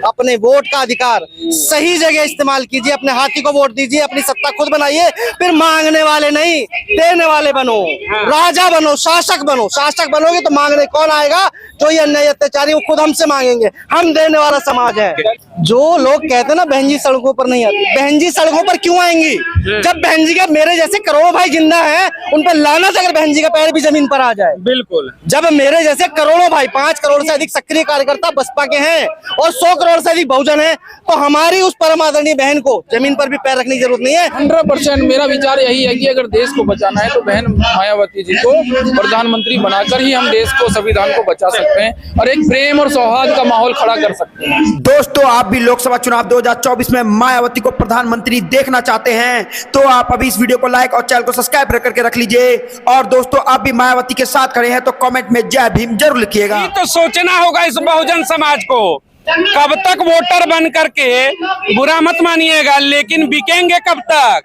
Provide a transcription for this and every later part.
अपने वोट का अधिकार सही जगह इस्तेमाल कीजिए, अपने हाथी को वोट दीजिए, अपनी सत्ता खुद बनाइए, फिर मांगने वाले नहीं देने वाले बनो, राजा बनो, शासक बनो। शासक बनोगे तो मांगने कौन आएगा? जो ये अन्याय अत्याचारी वो खुद हमसे मांगेंगे, हम देने वाला समाज है। जो लोग कहते हैं ना बहन जी सड़कों पर नहीं आती, बहन जी सड़कों पर क्यों आएंगी? जब बहन जी के मेरे जैसे करोड़ों भाई जिंदा हैं, उन पर लानत अगर बहन जी का पैर भी जमीन पर आ जाए। बिल्कुल। जब मेरे जैसे करोड़ों भाई 5 करोड़ से अधिक सक्रिय कार्यकर्ता बसपा के हैं और 100 करोड़ से अधिक बहुजन है, तो हमारी उस परम आदरणीय बहन को जमीन पर भी पैर रखने की जरूरत नहीं है। 100% मेरा विचार यही है कि अगर देश को बचाना है तो बहन मायावती जी को प्रधानमंत्री बनाकर ही हम देश को, संविधान को बचा सकते हैं और एक प्रेम और सौहार्द का माहौल खड़ा कर सकते हैं। दोस्तों, आप भी लोकसभा चुनाव 2024 में मायावती को प्रधानमंत्री देखना चाहते हैं तो आप अभी इस वीडियो को लाइक और चैनल को सब्सक्राइब करके रख लीजिए। और दोस्तों, आप भी मायावती के साथ खड़े हैं तो कमेंट में जय भीम जरूर लिखिएगा। तो सोचना होगा इस बहुजन समाज को, कब तक वोटर बन करके, बुरा मत मानिएगा, लेकिन बिकेंगे कब तक?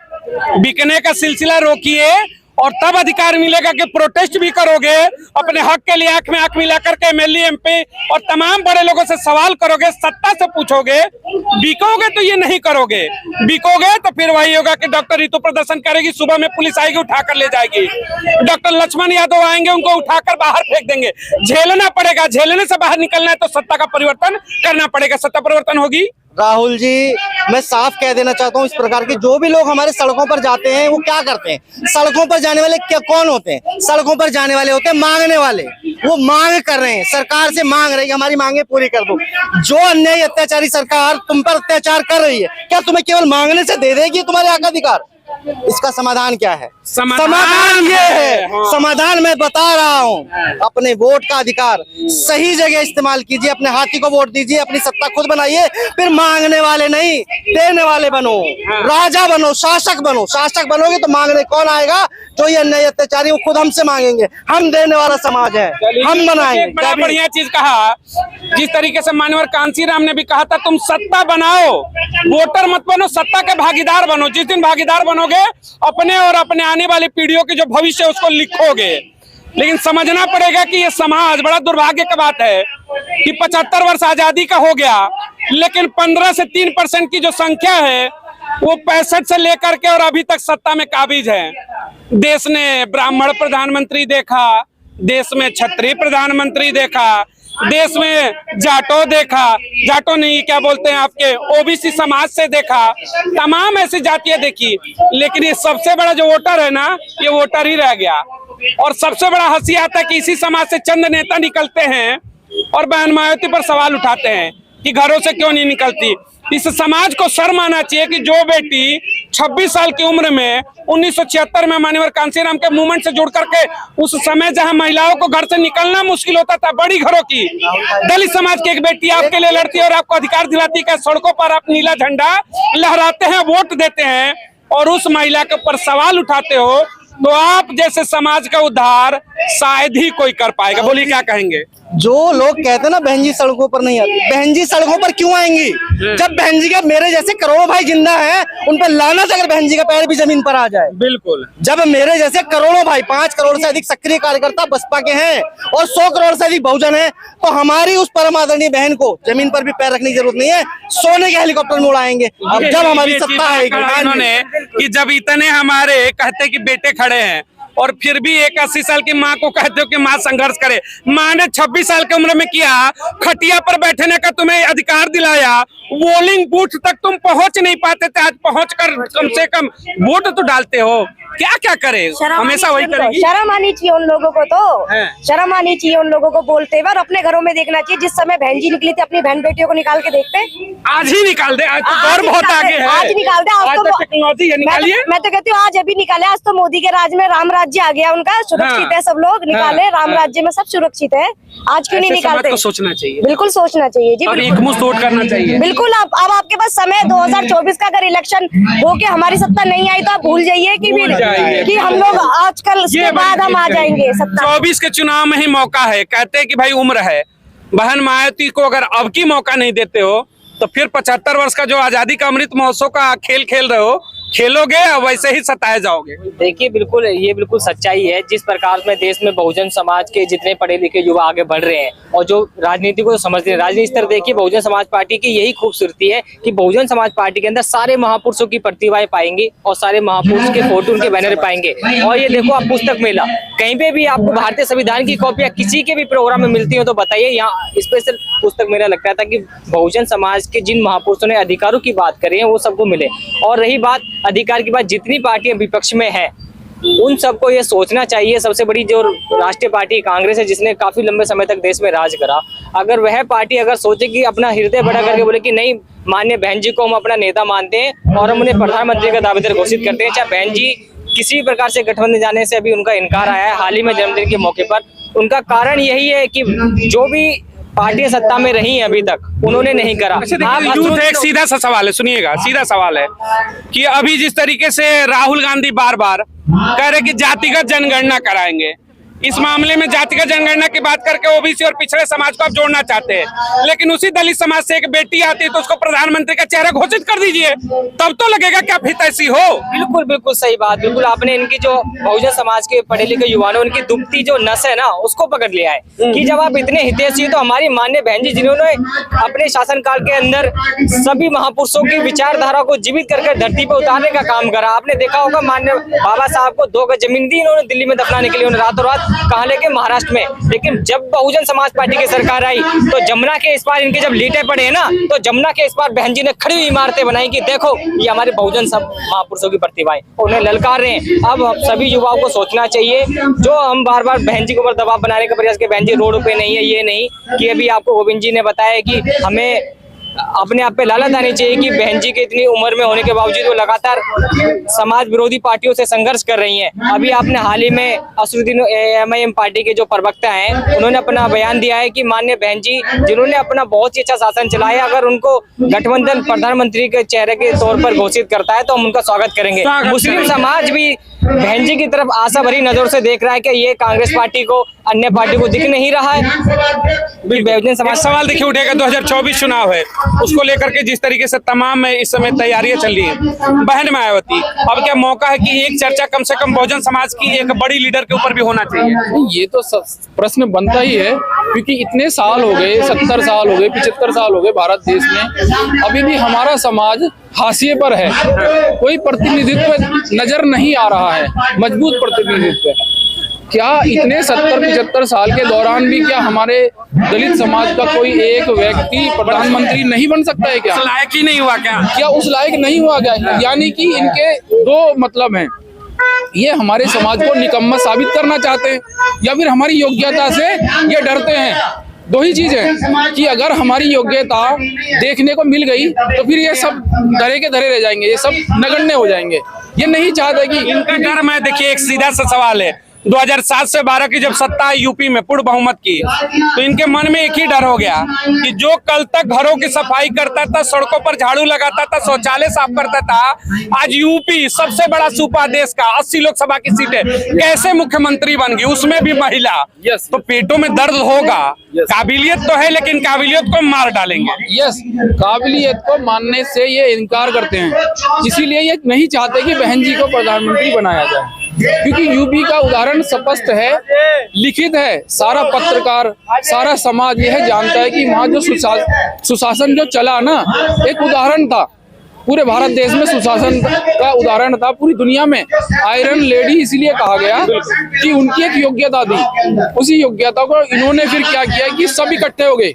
बिकने का सिलसिला रोकिए और तब अधिकार मिलेगा कि प्रोटेस्ट भी करोगे, अपने हक के लिए आंख में आंख मिला करके एमएलए एमपी और तमाम बड़े लोगों से सवाल करोगे, सत्ता से पूछोगे। बिकोगे तो ये नहीं करोगे, बिकोगे तो फिर वही होगा कि डॉक्टर रितु प्रदर्शन करेगी, सुबह में पुलिस आएगी उठाकर ले जाएगी, डॉक्टर लक्ष्मण यादव आएंगे उनको उठाकर बाहर फेंक देंगे। झेलना पड़ेगा, झेलने से बाहर निकलना है तो सत्ता का परिवर्तन करना पड़ेगा, सत्ता परिवर्तन होगी। राहुल जी, मैं साफ कह देना चाहता हूँ, इस प्रकार के जो भी लोग हमारे सड़कों पर जाते हैं वो क्या करते हैं? सड़कों पर जाने वाले क्या कौन होते हैं? सड़कों पर जाने वाले होते हैं मांगने वाले। वो मांग कर रहे हैं, सरकार से मांग रहे हैं, हमारी मांगे पूरी कर दो। जो अन्याय अत्याचारी सरकार तुम पर अत्याचार कर रही है, क्या तुम्हें केवल मांगने से दे देगी तुम्हारे हक अधिकार? इसका समाधान क्या है? समाधान ये है, समाधान मैं बता रहा हूँ, अपने वोट का अधिकार सही जगह इस्तेमाल कीजिए, अपने हाथी को वोट दीजिए, अपनी सत्ता खुद बनाइए, फिर मांगने वाले नहीं देने वाले बनो, राजा बनो, शासक बनो। शासक बनोगे तो मांगने कौन आएगा? जो ये अन्याय अत्याचारी वो खुद हमसे मांगेंगे, हम देने वाला समाज है, हम बनाएंगे। बड़ा बढ़िया चीज कहा, जिस तरीके से मानवर कांसीराम ने भी कहा था, तुम सत्ता बनाओ, वोटर मत बनो, सत्ता के भागीदार बनो। जिस दिन भागीदार बनोगे अपने और अपने आने वाली पीढ़ियों की जो भविष्य उसको लिखोगे। लेकिन समझना पड़ेगा कि ये समाज, बड़ा दुर्भाग्य की बात है कि 75 वर्ष आजादी का हो गया, लेकिन 15 से 3% की जो संख्या है वो 65 से लेकर के और अभी तक सत्ता में काबिज है। देश ने ब्राह्मण प्रधानमंत्री देखा, देश में क्षत्रिय प्रधानमंत्री देखा, देश में जाटो देखा, जाटो नहीं क्या बोलते हैं आपके ओबीसी समाज से देखा, तमाम ऐसी जातियां देखी, लेकिन ये सबसे बड़ा जो वोटर है ना, ये वोटर ही रह गया। और सबसे बड़ा हंसी आता है कि इसी समाज से चंद नेता निकलते हैं और बहन मायावती पर सवाल उठाते हैं कि घरों से क्यों नहीं निकलती। इस समाज को शर्म आना चाहिए कि जो बेटी 26 साल की उम्र में 1976 में मानवर कांसीराम के मूवमेंट से जुड़ करके, उस समय जहां महिलाओं को घर से निकलना मुश्किल होता था, बड़ी घरों की दलित समाज की एक बेटी आपके लिए लड़ती है और आपको अधिकार दिलाती है, सड़कों पर आप नीला झंडा लहराते हैं, वोट देते हैं और उस महिला के ऊपर सवाल उठाते हो, तो आप जैसे समाज का उद्धार शायद ही कोई कर पाएगा। बोलिए क्या कहेंगे? जो लोग कहते हैं ना बहन जी सड़कों पर नहीं आती, बहन जी सड़कों पर क्यों आएंगी? जब बहन जी के मेरे जैसे करोड़ों भाई जिंदा हैं, उन पर लानत अगर बहन जी का पैर भी जमीन पर आ जाए। बिल्कुल। जब मेरे जैसे करोड़ों भाई 5 करोड़ से अधिक सक्रिय कार्यकर्ता बसपा के हैं और 100 करोड़ से अधिक बहुजन है, तो हमारी उस परम आदरणीय बहन को जमीन पर भी पैर रखने की जरूरत नहीं है, सोने के हेलीकॉप्टर में उड़ाएंगे अब जब हमारी सत्ता आएगी। कि जब इतने हमारे कहते कि बेटे खड़े हैं और फिर भी एक 80 साल की माँ को कहते हो कि माँ संघर्ष करे। माँ ने 26 साल की उम्र में किया, खटिया पर बैठने का तुम्हें अधिकार दिलाया, वोटिंग बूथ तक तुम पहुंच नहीं पाते थे, आज पहुंचकर कम से कम वोट तो डालते हो। क्या क्या करे, हमेशा वही करेगी। शर्म आनी चाहिए उन लोगों को, तो शर्म आनी चाहिए उन लोगों को बोलते हुए, और अपने घरों में देखना चाहिए। जिस समय बहन जी निकली थी, अपनी बहन बेटियों को निकाल के देखते। आज ही निकाल दे, आज तो दौर बहुत आगे है, आज निकाल दे, आज तो टेक्नोलॉजी है, निकालिए। मैं तो कहती हूँ आज अभी निकाले, आज तो मोदी के राज में राम राज्य आ गया उनका, सुरक्षित है, सब लोग निकाले, राम राज्य में सब सुरक्षित है, आज क्यों नहीं निकालते? सोचना चाहिए, बिल्कुल सोचना चाहिए जी, एक मुश्त वोट करना चाहिए। बिल्कुल। अब आपके पास समय 2024 का अगर इलेक्शन हो के हमारी सत्ता नहीं आई तो आप भूल जाइए कि हम लोग आजकल इसके बाद हम आ जाएंगे सत्ता। 24 के चुनाव में ही मौका है, कहते हैं कि भाई उम्र है। बहन मायावती को अगर अब की मौका नहीं देते हो तो फिर 75 वर्ष का जो आजादी का अमृत महोत्सव का खेल खेल रहे हो खेलोगे और वैसे ही सताए जाओगे। देखिए बिल्कुल ये बिल्कुल सच्चाई है। जिस प्रकार में देश में बहुजन समाज के जितने पढ़े लिखे युवा आगे बढ़ रहे हैं और जो राजनीति को समझ रहे हैं, राजनीति स्तर देखिए बहुजन समाज पार्टी की यही खूबसूरती है कि बहुजन समाज पार्टी के अंदर सारे महापुरुषों की प्रतिभाएं पाएंगे और सारे महापुरुष के फोटो उनके बैनर पाएंगे। और ये देखो आप पुस्तक मेला कहीं पे भी आपको भारतीय संविधान की कॉपियां किसी के भी प्रोग्राम में मिलती हो तो बताइए। यहाँ स्पेशल पुस्तक मेला लगता है ताकि बहुजन समाज के जिन महापुरुषों ने अधिकारों की बात करी है वो सबको मिले। और रही बात अधिकार की बात, जितनी पार्टियां विपक्ष में है उन सबको ये सोचना चाहिए। सबसे बड़ी जो राष्ट्रीय पार्टी कांग्रेस है जिसने काफी लंबे समय तक देश में राज करा, अगर वह पार्टी अगर सोचे कि अपना हृदय बड़ा करके बोले कि नहीं माननीय बहन जी को हम अपना नेता मानते हैं और हम उन्हें प्रधानमंत्री का दावेदार घोषित करते हैं, चाहे बहन जी किसी भी प्रकार से गठबंधन जाने से अभी उनका इनकार आया है हाल ही में जन्मदिन के मौके पर। उनका कारण यही है कि जो भी पार्टियां सत्ता में रही हैं अभी तक उन्होंने नहीं करा। यूथ एक सीधा सा सवाल है, सुनिएगा, सीधा सवाल है कि अभी जिस तरीके से राहुल गांधी बार बार कह रहे कि जातिगत जनगणना कराएंगे, इस मामले में जातिगत जनगणना की बात करके ओबीसी और पिछड़े समाज को आप जोड़ना चाहते हैं, लेकिन उसी दलित समाज से एक बेटी आती है तो उसको प्रधानमंत्री का चेहरा घोषित कर दीजिए, तब तो लगेगा कि आप हितैषी हो। बिल्कुल बिल्कुल सही बात। बिल्कुल आपने इनकी जो बहुजन समाज के पढ़े लिखे युवा ने उनकी दुबती जो नस है ना उसको पकड़ लिया है कि जब आप इतने हितैषी तो हमारी माननीय बहन जी जिन्होंने अपने शासनकाल के अंदर सभी महापुरुषों की विचारधारा को जीवित करके धरती पर उतारने का काम करा। आपने देखा होगा माननीय बाबा साहब को 2 गज जमीन दी इन्होंने दिल्ली में दफनाने के लिए, उन्होंने रातों रात कहा लेके महाराष्ट्र में। लेकिन जब बहुजन समाज पार्टी की सरकार आई तो जमुना के इस पार इनके जब लीटे पड़े हैं ना तो जमुना के इस पार बहन जी ने खड़ी हुई इमारतें बनाई कि देखो ये हमारे बहुजन सब महापुरुषों की प्रतिभाएं, उन्हें ललकार रहे हैं। अब सभी युवाओं को सोचना चाहिए, जो हम बार बार बहन जी के ऊपर दबाव बनाने का प्रयास के बहन जी रोड पे नहीं है, ये नहीं कि अभी आपको गोविंद जी ने बताया कि हमें अपने आप पे लालच आनी चाहिए कि बहन जी के इतनी उम्र में होने के बावजूद वो लगातार समाज विरोधी पार्टियों से संघर्ष कर रही हैं। अभी आपने हाल ही में असरुद्दीन एमआईएम पार्टी के जो प्रवक्ता हैं उन्होंने अपना बयान दिया है कि माननीय बहन जी जिन्होंने अपना बहुत ही अच्छा शासन चलाया, अगर उनको गठबंधन प्रधानमंत्री के चेहरे के तौर पर घोषित करता है तो हम उनका स्वागत करेंगे। मुस्लिम समाज भी बहन जी की तरफ आशा भरी नजर से देख रहा है कि ये कांग्रेस पार्टी को अन्य पार्टी को दिख नहीं रहा है। बहुजन समाज सवाल देखिए उठेगा 2024 चुनाव है, उसको लेकर के जिस तरीके से तमाम इस समय तैयारियां चल रही है, बहन मायावती अब क्या मौका है कि एक चर्चा कम से कम बहुजन समाज की एक बड़ी लीडर के ऊपर भी होना चाहिए? ये तो प्रश्न बनता ही है क्योंकि इतने साल हो गए, 70 साल हो गए, 75 साल हो गए भारत देश में, अभी भी हमारा समाज हाशिए पर है, कोई प्रतिनिधित्व नजर नहीं आ रहा है, मजबूत प्रतिनिधित्व। क्या इतने 70-75 साल के दौरान भी क्या हमारे दलित समाज का कोई एक व्यक्ति प्रधानमंत्री नहीं बन सकता है? क्या लायक ही नहीं हुआ? क्या उस लायक नहीं हुआ क्या? यानी कि इनके 2 मतलब हैं, ये हमारे समाज को निकम्मा साबित करना चाहते हैं या फिर हमारी योग्यता से ये डरते हैं। 2 ही चीज है कि अगर हमारी योग्यता देखने को मिल गई तो फिर ये सब धरे के धरे रह जाएंगे, ये सब नगण्य हो जाएंगे। ये नहीं चाहते कि इनका डर, मैं देखिए एक सीधा सा सवाल है, 2007 से 12 की जब सत्ता यूपी में पूर्ण बहुमत की तो इनके मन में एक ही डर हो गया कि जो कल तक घरों की सफाई करता था, सड़कों पर झाड़ू लगाता था, शौचालय साफ करता था, आज यूपी सबसे बड़ा सूबा देश का 80 लोकसभा की सीटें कैसे मुख्यमंत्री बन गई, उसमें भी महिला। तो पेटों में दर्द होगा। काबिलियत तो है लेकिन काबिलियत को मार डालेंगे। काबिलियत को मानने से ये इनकार करते हैं, इसीलिए ये नहीं चाहते कि बहन जी को प्रधानमंत्री बनाया जाए, क्योंकि यूपी का उदाहरण स्पष्ट है, लिखित है। सारा पत्रकार, सारा समाज यह जानता है कि वहाँ जो सुशासन जो चला ना, एक उदाहरण था पूरे भारत देश में, सुशासन का उदाहरण था पूरी दुनिया में। आयरन लेडी इसलिए कहा गया कि उनकी एक योग्यता थी, उसी योग्यता को इन्होंने फिर क्या किया कि सब इकट्ठे हो गए,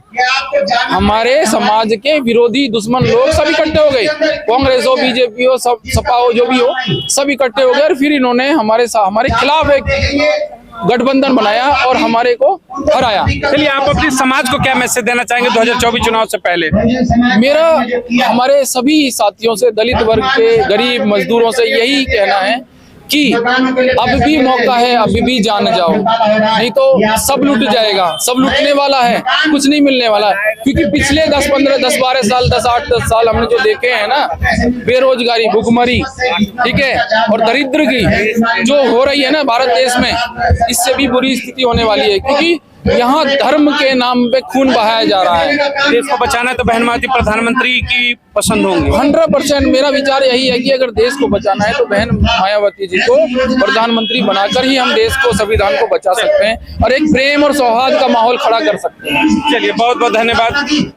हमारे समाज के विरोधी दुश्मन लोग सब इकट्ठे हो गए, कांग्रेस हो, बीजेपी हो, सब सपा हो, जो भी हो, सब इकट्ठे हो गए और फिर इन्होंने हमारे खिलाफ एक गठबंधन बनाया और हमारे को हराया। चलिए आप अपने समाज को क्या मैसेज देना चाहेंगे 2024 चुनाव से पहले? मेरा हमारे सभी साथियों से, दलित वर्ग के, गरीब मजदूरों से यही कहना है कि अब भी मौका है, अभी भी जान जाओ, नहीं तो सब लूट जाएगा, सब लूटने वाला है, कुछ नहीं मिलने वाला है। क्योंकि पिछले 10-12 साल, 10-8 साल हमने जो देखे हैं ना, बेरोजगारी, भुखमरी, ठीक है, और दरिद्र की जो हो रही है ना भारत देश में, इससे भी बुरी स्थिति होने वाली है। क्योंकि यहाँ धर्म के नाम पे खून बहाया जा रहा है। देश को बचाना है तो बहन मायावती प्रधानमंत्री की पसंद होंगी। 100% मेरा विचार यही है कि अगर देश को बचाना है तो बहन मायावती जी को प्रधानमंत्री बनाकर ही हम देश को, संविधान को बचा सकते हैं और एक प्रेम और सौहार्द का माहौल खड़ा कर सकते हैं। चलिए, बहुत बहुत धन्यवाद।